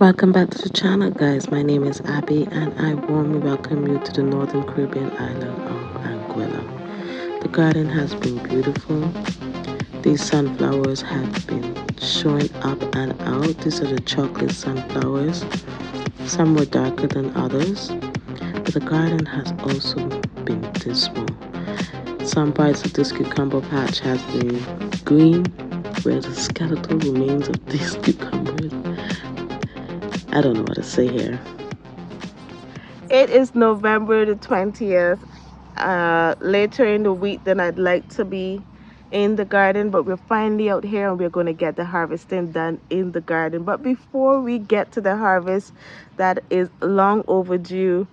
Welcome back to the channel, guys. My name is Abby, and I warmly welcome you to the Northern Caribbean island of Anguilla. The garden has been beautiful. These sunflowers have been showing up and out. These are the chocolate sunflowers. Some were darker than others, but the garden has also been dismal. Some parts of this cucumber patch has been green, where the skeletal remains of these cucumbers. I don't know what to say here. It is November the 20th, later in the week than I'd like to be in the garden, but we're finally out here and we're going to get the harvesting done in the garden. But before we get to the harvest that is long overdue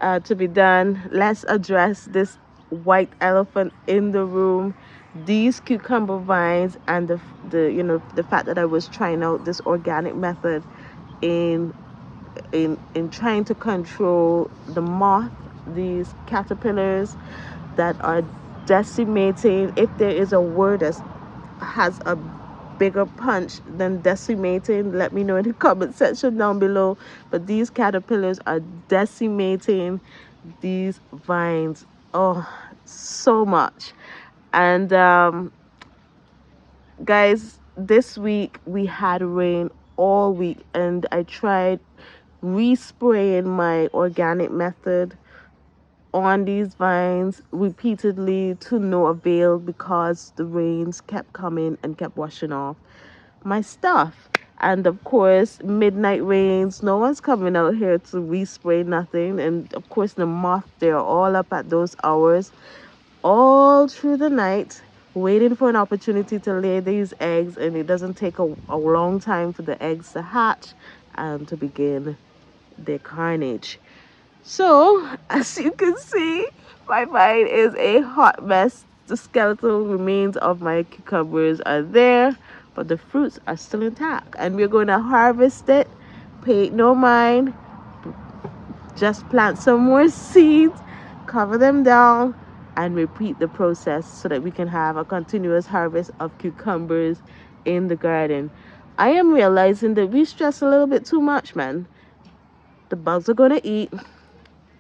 to be done, let's address this white elephant in the room, these cucumber vines, and the fact that I was trying out this organic method in in trying to control the moth, these caterpillars that are decimating. If there is a word that has a bigger punch than decimating, let me know in the comment section down below. But these caterpillars are decimating these vines, oh, so much. And guys, this week we had rain all week, and I tried respraying my organic method on these vines repeatedly to no avail because the rains kept coming and kept washing off my stuff. And of course, midnight rains, no one's coming out here to respray nothing. And of course, the moths, they're all up at those hours all through the night waiting for an opportunity to lay these eggs, and it doesn't take a long time for the eggs to hatch and to begin their carnage. So, as you can see, my vine is a hot mess. The skeletal remains of my cucumbers are there, but the fruits are still intact. And we're going to harvest it. Pay no mind. Just plant some more seeds, cover them down, and repeat the process so that we can have a continuous harvest of cucumbers in the garden. I am realizing that we stress a little bit too much, man. The bugs are going to eat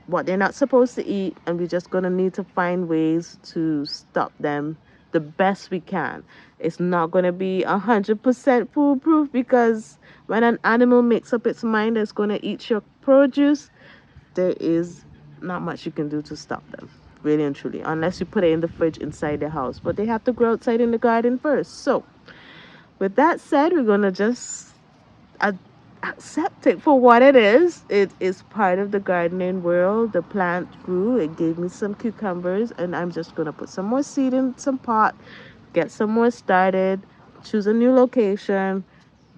what they're not supposed to eat, and we're just going to need to find ways to stop them the best we can. It's not going to be 100% foolproof, because when an animal makes up its mind it's going to eat your produce, there is not much you can do to stop them, really and truly, unless you put it in the fridge inside the house. But they have to grow outside in the garden first. So with that said, we're going to just accept it for what it is. It is part of the gardening world. The plant grew, it gave me some cucumbers, and I'm just going to put some more seed in some pot, get some more started, choose a new location,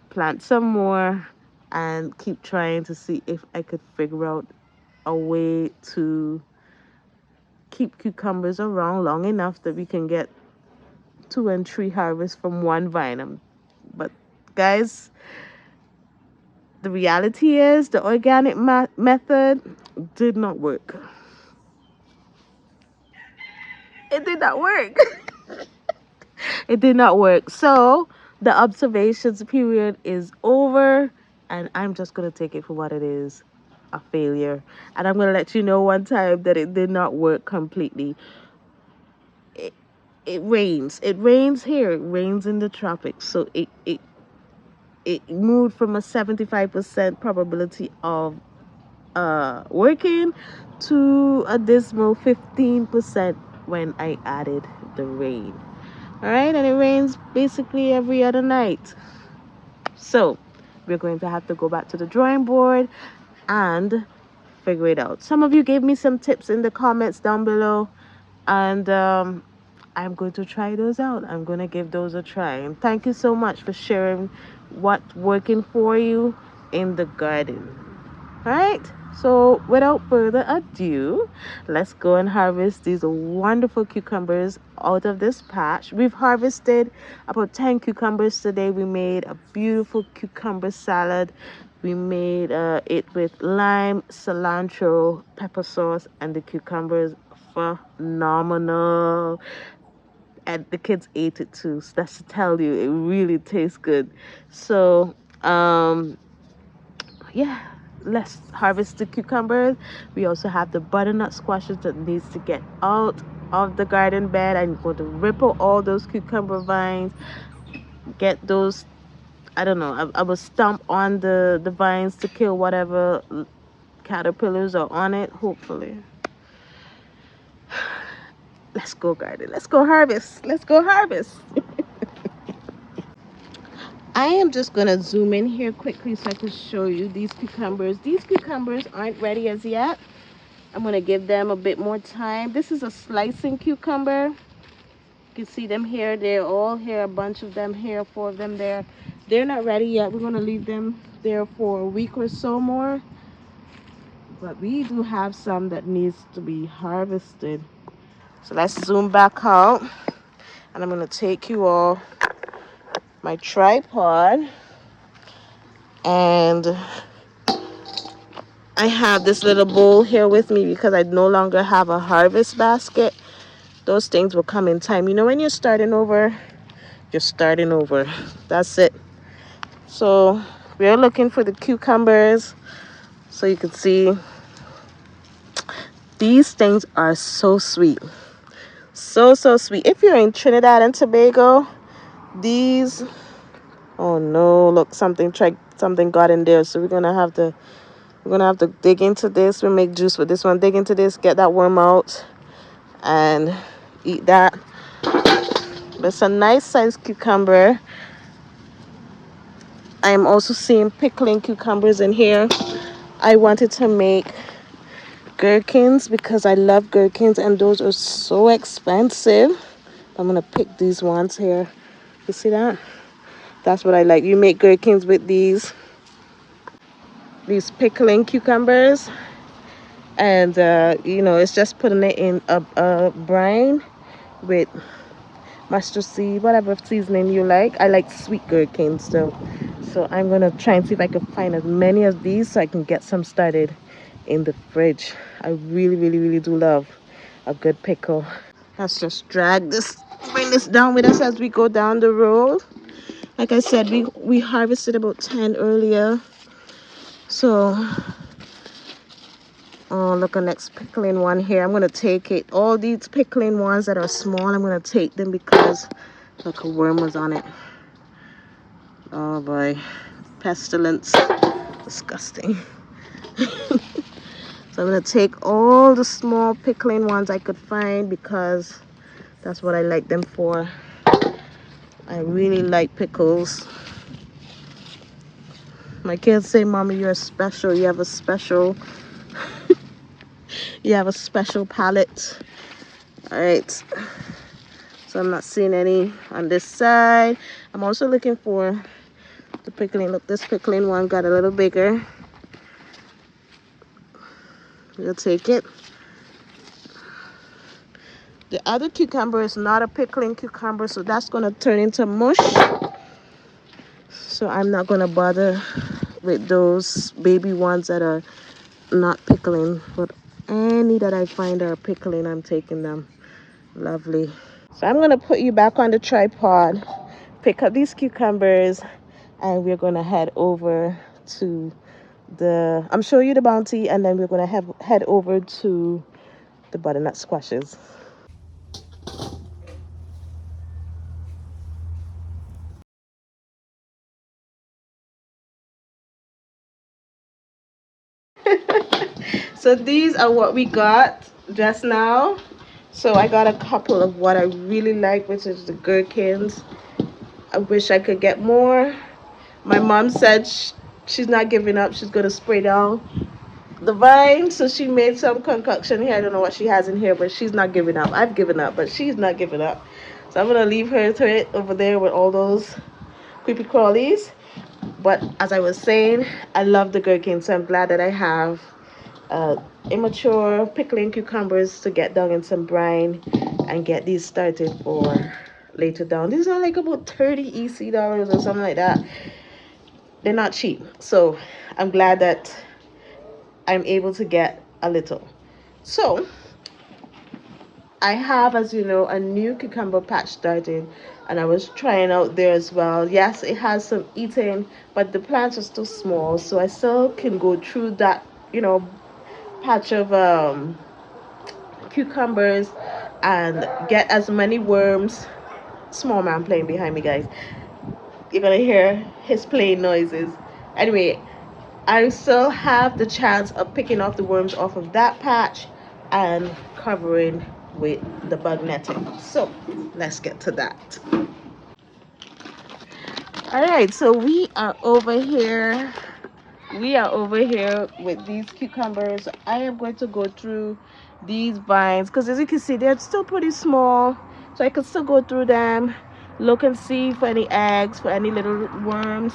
plant some more, and keep trying to see if I could figure out a way to keep cucumbers around long enough that we can get 2 and 3 harvests from one vine. But guys, the reality is the organic method did not work. It did not work. It did not work. So the observations period is over, and I'm just going to take it for what it is, a failure. And I'm going to let you know one time that it did not work completely. It rains. It rains here. It rains in the tropics. So it moved from a 75% probability of working to a dismal 15% when I added the rain. All right, and it rains basically every other night. So we're going to have to go back to the drawing board and figure it out. Some of you gave me some tips in the comments down below, and I'm going to try those out. I'm going to give those a try. And thank you so much for sharing what's working for you in the garden. All right. So without further ado, let's go and harvest these wonderful cucumbers out of this patch. We've harvested about 10 cucumbers today. We made a beautiful cucumber salad. We made it with lime, cilantro, pepper sauce, and the cucumbers phenomenal. And the kids ate it too. So that's to tell you, it really tastes good. So yeah, let's harvest the cucumbers. We also have the butternut squashes that needs to get out of the garden bed. I'm going to rip out all those cucumber vines, get those, I don't know, I will stomp on the vines to kill whatever caterpillars are on it, hopefully. Let's go garden. Let's go harvest. Let's go harvest. I am just going to zoom in here quickly so I can show you these cucumbers. These cucumbers aren't ready as yet. I'm going to give them a bit more time. This is a slicing cucumber. You can see them here. They're all here. A bunch of them here, 4 of them there. They're not ready yet. We're going to leave them there for a week or so more. But we do have some that needs to be harvested. So let's zoom back out. And I'm going to take you all my tripod. And I have this little bowl here with me because I no longer have a harvest basket. Those things will come in time. You know, when you're starting over, you're starting over. That's it. So we're looking for the cucumbers. So you can see these things are so sweet. So sweet. If you're in Trinidad and Tobago, these, oh no, look, something got in there. So we're gonna have to dig into this. We make juice with this one. Dig into this, get that worm out, and eat that. But it's a nice sized cucumber. I'm also seeing pickling cucumbers in here. I wanted to make gherkins because I love gherkins and those are so expensive. I'm gonna pick these ones here. You see that? That's what I like. You make gherkins with these pickling cucumbers, and you know, it's just putting it in a brine with mustard seed, whatever seasoning you like. I like sweet gherkins though. So I'm gonna try and see if I can find as many of these so I can get some started in the fridge. I really do love a good pickle. Let's just bring this down with us as we go down the road. Like I said, we harvested about 10 earlier. So, oh, look, a next pickling one here. I'm gonna take it. All these pickling ones that are small, I'm gonna take them because look, a worm was on it. Oh boy, pestilence, disgusting. So I'm gonna take all the small pickling ones I could find because that's what I like them for. I really like pickles. My kids say, "Mommy, you're special. You have a special palate." All right. So I'm not seeing any on this side. I'm also looking for the pickling. Look, this pickling one got a little bigger. We'll take it. The other cucumber is not a pickling cucumber, so that's going to turn into mush. So I'm not going to bother with those baby ones that are not pickling. But any that I find are pickling, I'm taking them. Lovely. So I'm going to put you back on the tripod, pick up these cucumbers, and we're going to head over to I'm showing you the bounty, and then we're going to head over to the butternut squashes. So these are what we got just now. So I got a couple of what I really like, which is the gherkins. I wish I could get more. My mom said she's not giving up. She's going to spray down the vine. So she made some concoction here. I don't know what she has in here, but she's not giving up. I've given up, but she's not giving up. So I'm going to leave her to it over there with all those creepy crawlies. But as I was saying, I love the gherkins. So I'm glad that I have immature pickling cucumbers to get down in some brine and get these started for later down. These are like about 30 EC dollars or something like that. They're not cheap. So I'm glad that I'm able to get a little. So I have, as you know, a new cucumber patch started, and I was trying out there as well. Yes, it has some eating, but the plants are still small, so I still can go through that, you know, patch of cucumbers and get as many worms. Small man playing behind me, guys. You're gonna hear his playing noises. Anyway, I still have the chance of picking off the worms off of that patch and covering with the bug netting. So let's get to that. All right, so we are over here with these cucumbers. I am going to go through these vines because, as you can see, they're still pretty small, so I can still go through them, look and see for any eggs, for any little worms,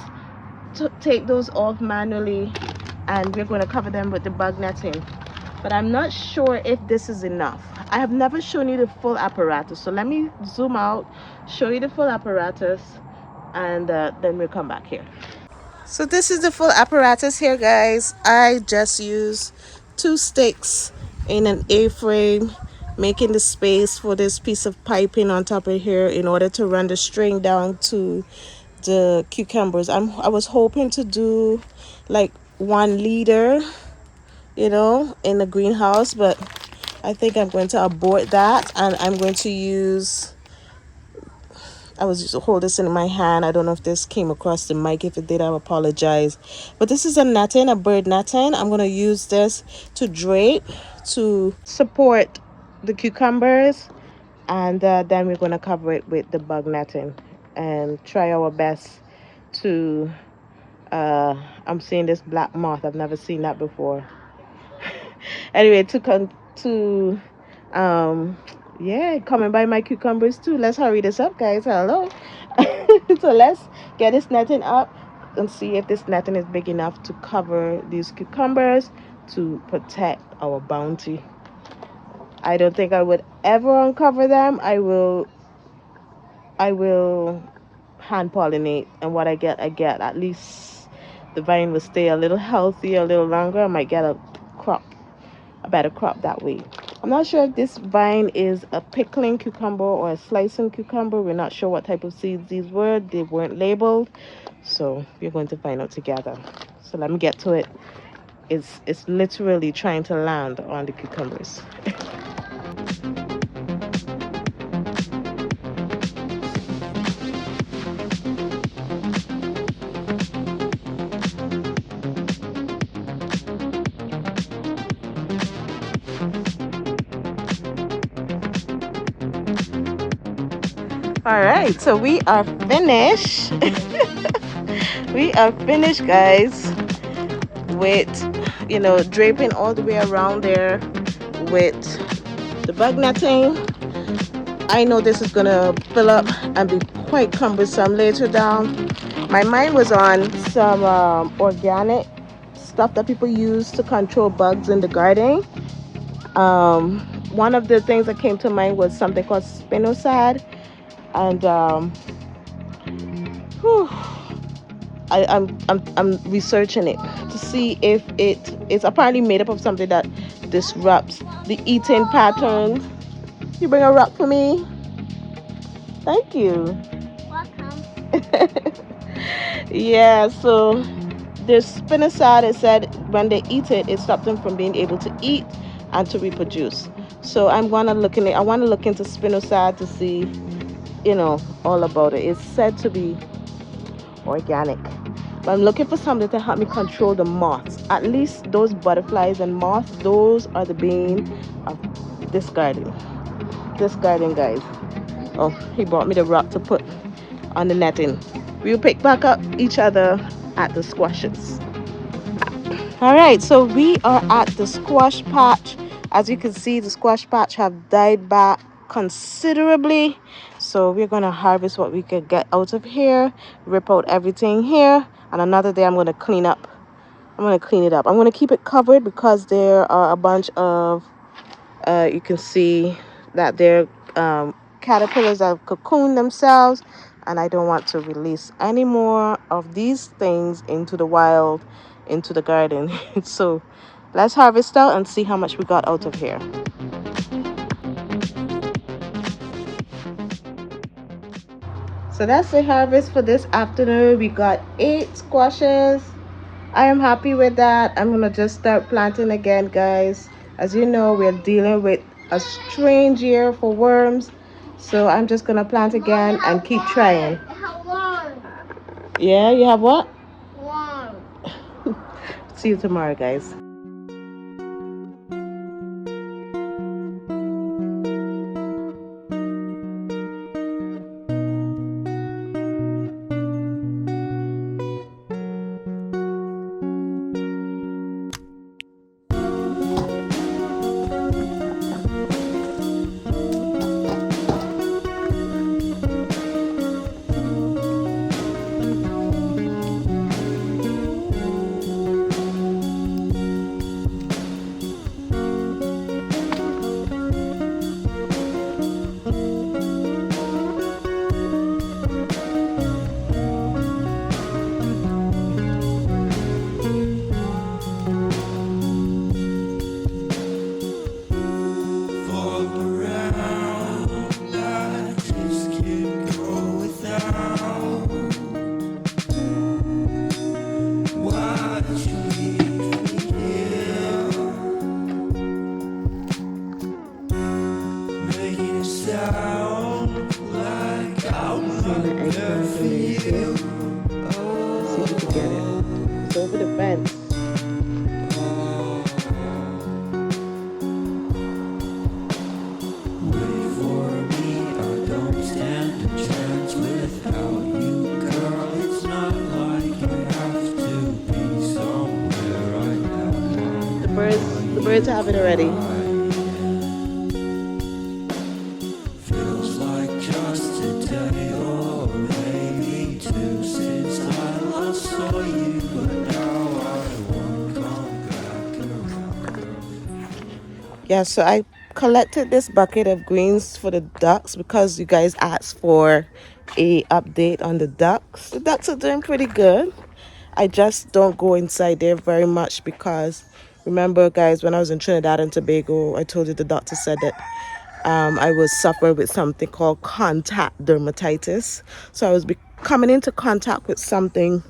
to take those off manually, and we're going to cover them with the bug netting. But I'm not sure if this is enough. I have never shown you the full apparatus, so let me zoom out, show you the full apparatus, and then we'll come back here. So this is the full apparatus here, guys. I just use 2 sticks in an A-frame, making the space for this piece of piping on top of here in order to run the string down to the cucumbers. I was hoping to do like 1 liter, in the greenhouse, but I think I'm going to abort that, and I'm going to use, I was just hold this in my hand. I don't know if this came across the mic. If it did, I apologize. But this is a netting, a bird netting. I'm going to use this to drape to support the cucumbers, and then we're going to cover it with the bug netting and try our best to. I'm seeing this black moth. I've never seen that before. Anyway, to um yeah, coming by my cucumbers too. Let's hurry this up, guys. Hello. So let's get this netting up and see if this netting is big enough to cover these cucumbers to protect our bounty. I don't think I would ever uncover them. I will hand pollinate, and what I get. At least the vine will stay a little healthier, a little longer. I might get crop a better crop that way. I'm not sure if this vine is a pickling cucumber or a slicing cucumber. We're not sure what type of seeds these were. They weren't labeled, so we're going to find out together. So let me get to it. It's literally trying to land on the cucumbers. All right, so we are finished. We are finished, guys, with draping all the way around there with the bug netting. I know this is gonna fill up and be quite cumbersome later down. My mind was on some organic stuff that people use to control bugs in the garden. One of the things that came to mind was something called spinosad, and whew, I'm researching it to see if it's apparently made up of something that disrupts the eating pattern. You bring a rock for me? Thank you. Welcome. Yeah, so there's spinosad. It said when they eat it, it stops them from being able to eat and to reproduce. So I'm gonna look in it. I want to look into spinosad to see, all about it. It's said to be organic. But I'm looking for something to help me control the moths. At least those butterflies and moths, those are the bane of this garden. This garden, guys. Oh, he brought me the rock to put on the netting. We'll pick back up each other at the squashes. All right, so we are at the squash patch. As you can see, the squash patch have died back considerably. So we're going to harvest what we can get out of here, rip out everything here, and another day I'm going to clean up. I'm going to clean it up. I'm going to keep it covered because there are a bunch of, you can see that there caterpillars that have cocooned themselves, and I don't want to release any more of these things into the wild, into the garden. So let's harvest out and see how much we got out of here. So that's the harvest for this afternoon. We got 8 squashes. I am happy with that. I'm gonna just start planting again, guys. As you know, we're dealing with a strange year for worms. So I'm just gonna plant again and keep trying. Yeah, you have what? See you tomorrow, guys. Seeing the eggplant in there here. Let's see if we can get it. It's over the fence. The birds have it already. Yeah, so I collected this bucket of greens for the ducks because you guys asked for a update on the ducks. The ducks are doing pretty good. I just don't go inside there very much because remember, guys, when I was in Trinidad and Tobago, I told you the doctor said that I was suffering with something called contact dermatitis. So I was coming into contact with something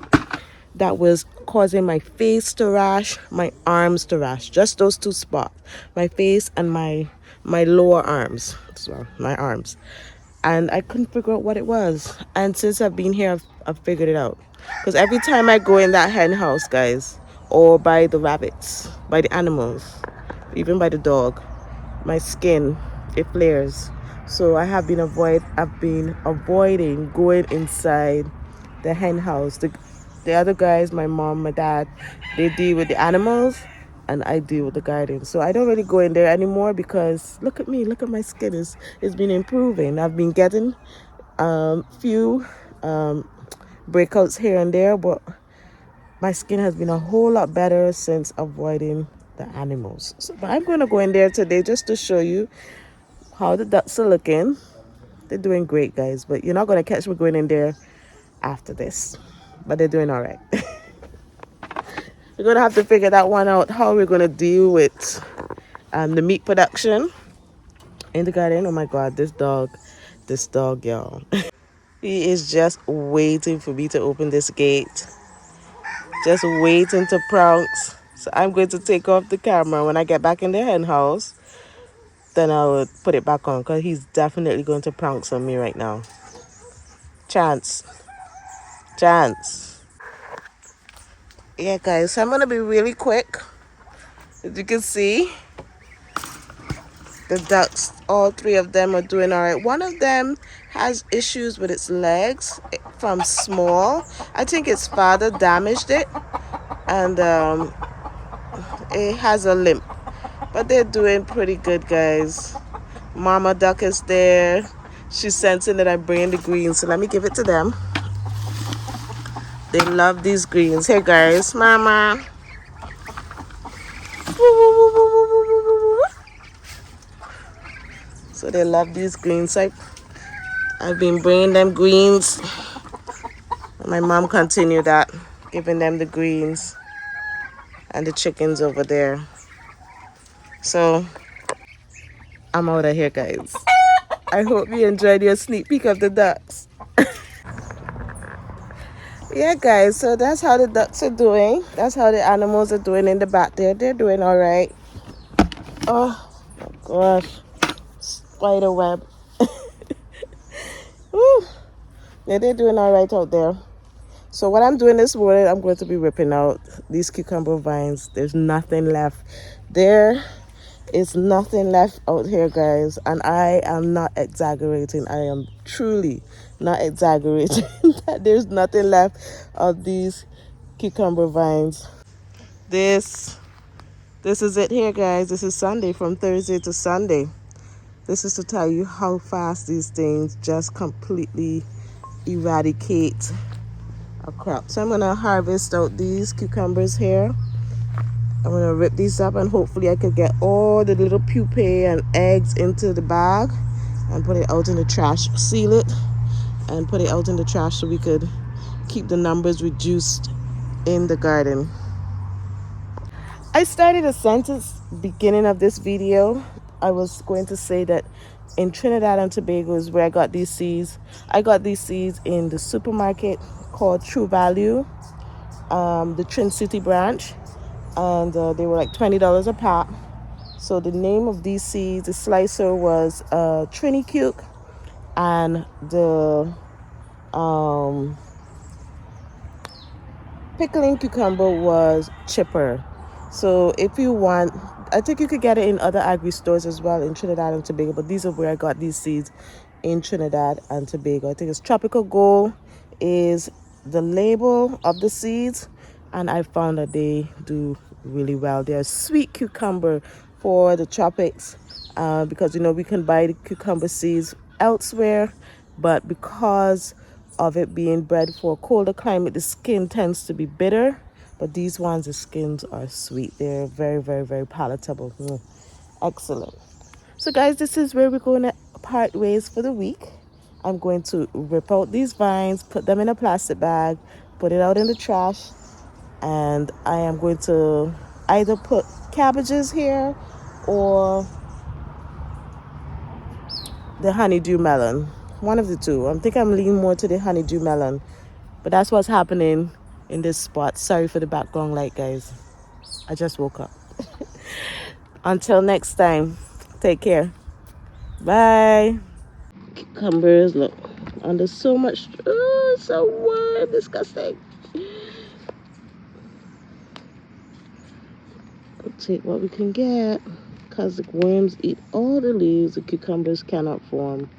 that was causing my face to rash, my arms to rash, just those two spots, my face and my lower arms as well, my arms. And I couldn't figure out what it was. And since I've been here, I've figured it out. Because every time I go in that hen house, guys, or by the rabbits, by the animals, even by the dog, my skin, it flares. So I've been avoiding going inside the hen house. The other guys, my mom, my dad, they deal with the animals and I deal with the garden. So I don't really go in there anymore because look at me, look at my skin. It's been improving. I've been getting few breakouts here and there, but my skin has been a whole lot better since avoiding the animals. So, but I'm going to go in there today just to show you how the ducks are looking. They're doing great, guys, but you're not going to catch me going in there after this. But they're doing all right. We're going to have to figure that one out, how we're going to deal with the meat production in the garden. Oh my God, this dog, y'all. He is just waiting for me to open this gate. Just waiting to pounce. So I'm going to take off the camera. When I get back in the hen house, then I will put it back on because he's definitely going to pounce on me right now. Chance. Chance. Yeah, guys, so I'm going to be really quick. As you can see, the ducks, all three of them are doing all right. One of them has issues with its legs from small. I think its father damaged it and it has a limp. But they're doing pretty good, guys. Mama duck is there. She's sensing that I'm bringing the greens, so let me give it to them. They love these greens. Hey, guys. Mama. So they love these greens. I've been bringing them greens. My mom continued that, giving them the greens and the chickens over there. So I'm out of here, guys. I hope you enjoyed your sneak peek of the ducks. Yeah, guys, so that's how the ducks are doing. That's how the animals are doing in the back there. They're doing all right. Oh, my gosh. Spider web. Woo. Yeah, they're doing all right out there. So what I'm doing this morning, I'm going to be ripping out these cucumber vines. There's nothing left. There is nothing left out here, guys. And I am not exaggerating. I am truly not exaggerating that there's nothing left of these cucumber vines. This this is it here, guys. This is Sunday, from Thursday to Sunday. This is to tell you how fast these things just completely eradicate a crop. So I'm gonna harvest out these cucumbers here. I'm gonna rip these up and hopefully I could get all the little pupae and eggs into the bag and put it out in the trash, seal it and put it out in the trash so we could keep the numbers reduced in the garden. I started a sentence beginning of this video. I was going to say that in Trinidad and Tobago is where I got these seeds. I got these seeds in the supermarket called True Value, the Trin City branch, and they were like $20 a pop. So the name of these seeds, the slicer was Trini Cuke, and the um, pickling cucumber was Chipper. So if you want, I think you could get it in other agri stores as well in Trinidad and Tobago, but these are where I got these seeds, in Trinidad and Tobago. I think it's Tropical Gold is the label of the seeds, and I found that they do really well. They're sweet cucumber for the tropics, because we can buy the cucumber seeds elsewhere, but because of it being bred for a colder climate, the skin tends to be bitter. But these ones, the skins are sweet. They're very, very, very palatable. Excellent. So guys, this is where we're going to part ways for the week. I'm going to rip out these vines, put them in a plastic bag, put it out in the trash, and I am going to either put cabbages here or the honeydew melon. One of the two. I think I'm leaning more to the honeydew melon. But that's what's happening in this spot. Sorry for the background light, guys. I just woke up. Until next time, take care. Bye. Cucumbers, look. Under so much, so warm, disgusting. We'll take what we can get, because the worms eat all the leaves the cucumbers cannot form.